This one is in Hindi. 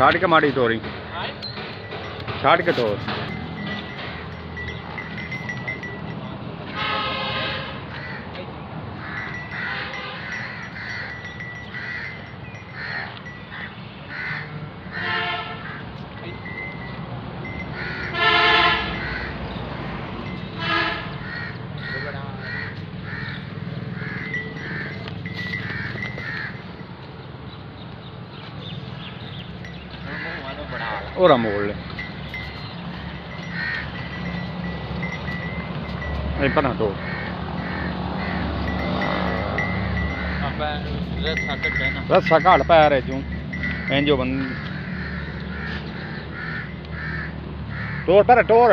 छाड़ के माड़ी तोरी छाड़ के तोर ora molle è impanato रस्सा घट पै रे चूं इंजो बन टोर पर टोर